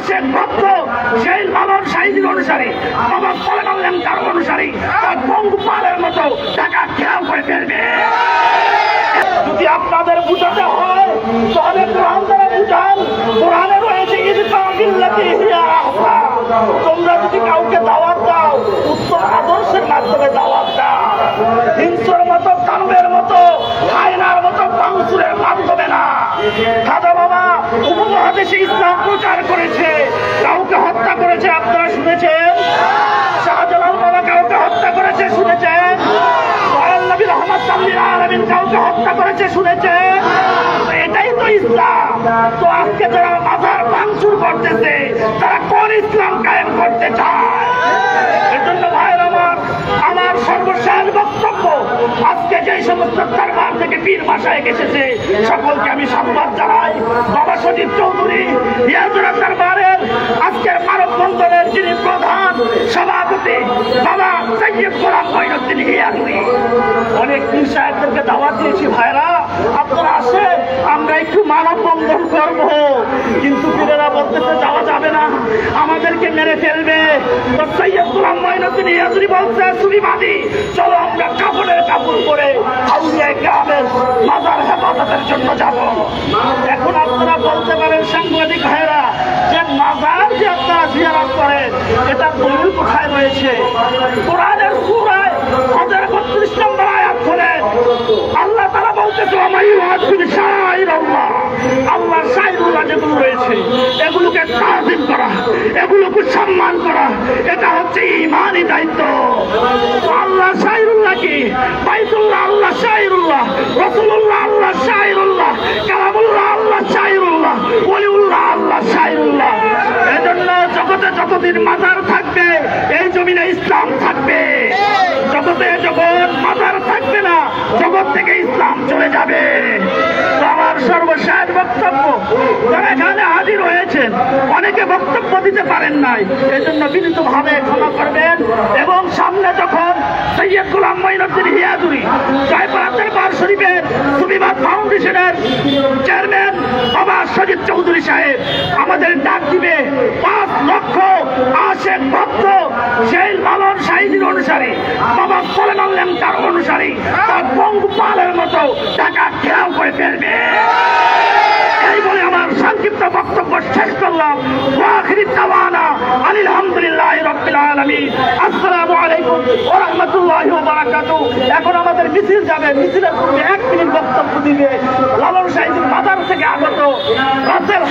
আশেক ভক্ত সেই লালন সাহিদির অনুসারী বাবা সলেমান ল্যাংটার অনুসারী পঙ্গুপালের মতো টাকা ঘেরাও করে ফেলবে। যদি আপনাদের বুঝাতে হয় তাহলে কোরআন দ্বারা বুঝান। কোরআনে রয়েছে তোমরা যদি কাউকে দাওয়াত দাও উত্তম আদর্শের মাধ্যমে দাওয়াত দাও, হিংসর মতো দানবের মতো হায়নার মতো বাংসুরের মাধ্যমে না। খাজা বাবা উপমহাদেশে ইসলাম প্রচার করেছে, কাউকে হত্যা করেছে আপনারা শুনেছেন? শাহজালাল বাবা কাউকে হত্যা করেছে শুনেছেন? দয়াল নবী রাহমাতুল লিল আলামিন কাউকে হত্যা করেছে শুনেছেন? এটাই তো ইসলাম। তো আজকে যারা মাজার ভাঙচুর করতেছে তারা কোন ইসলাম কায়েম করতে চায়? এজন্য ভাইয়ের আমার সর্বশেষ বক্তব্য, আজকে যে সমস্ত দরবার থেকে পীর মাশায়েখ এসেছে সকলকে আমি সাধুবাদ জানাই। বাবা সজিব চৌধুরী হিয়াজুরা দরবারের আজকের মানববন্ধনের যিনি প্রধান সভাপতি বাবা সৈয়দ গোলাম মঈনুদ্দিন হিয়াজুরি, অনেক পীর সাহেবদেরকে দাওয়াত দিয়েছি, ভাইরা আপনারা আসেন আমরা একটু মানববন্ধন করব। কিন্তু পীরেরা বলতেছে যাওয়া যাবে না, আমাদেরকে মেরে ফেলবে। তো সৈয়দ গোলাম মঈনুদ্দিন হিয়াজুরি বলছে সুবিবাদী, চলো আমরা কাপড়ের কাপড় পরে আউলিয়া গ্রামের মাজার হেফাজতের জন্য যাব। এখন আপনারা বলতে পারেন সাংবাদিক ভাইরা যে মাজার যে আপনারা জিয়ারত করেন এটা দলিল কোথায় রয়েছে? কোরআনের সূরায় 32 নম্বর আয়াত খোলেন, আল্লাহ তাআলা বলতেছে আল্লাহ শাইরুল্লাহ যেগুলো রয়েছে এগুলোকে তাজিম করা, এগুলোকে সম্মান করা, এটা হচ্ছে ঈমানি দায়িত্ব। আল্লাহ শাইরুল্লাহ কি? বাইতুল্লাহ আল্লাহ শাইরুল্লাহ, রাসূলুল্লাহ আল্লাহ শাইরুল্লাহ, কালামুল্লাহ আল্লাহ শাইরুল্লাহ, ওলিউল্লাহ আল্লাহ শাইরুল্লাহ। এজন্য জগতে যতদিন মাজার থাকবে এই জমিনে ইসলাম থাকবে। জগতে যখন মাজার থাকবে না জগৎ থেকে ইসলাম চলে যাবে। আমার সর্বশেষ বক্তব্য, যারা এখানে হাজির হয়েছেন অনেকে বক্তব্য দিতে পারেন নাই, এই জন্য বিনীতভাবে ক্ষমা করবেন। এবং সামনে যখন সৈয়দ গোলাম মঈনুদ্দিন হিয়াজুরি জয়পুরা দরবার শরীফের সুবিবাদ ফাউন্ডেশনের চেয়ারম্যান বাবা সজিব চৌধুরী সাহেব আমাদের ডাক দিবে 5 লক্ষ আশেক ভক্ত সেই লালন সাহিদির অনুসারী বাবা সলেমান ল্যাংটার অনুসারী পঙ্গুপালের মতো টাকা ঘেরাও করে ফেলবে। এই বলে আমার সংক্ষিপ্ত বক্তব্য শেষ করলাম। ওয়াখিরি দাওয়ানা আলহামদুলিল্লাহি রাব্বিল আলামিন। আসসালামু আলাইকুম ওয়া রাহমাতুল্লাহি ওয়া বারাকাতুহু। এখন আমাদের মিছিল যাবে, মিছিলের পূর্বে 1 মিনিট বক্তব্য দিবে লালন সাহিদির মাজার থেকে আগত রাসেল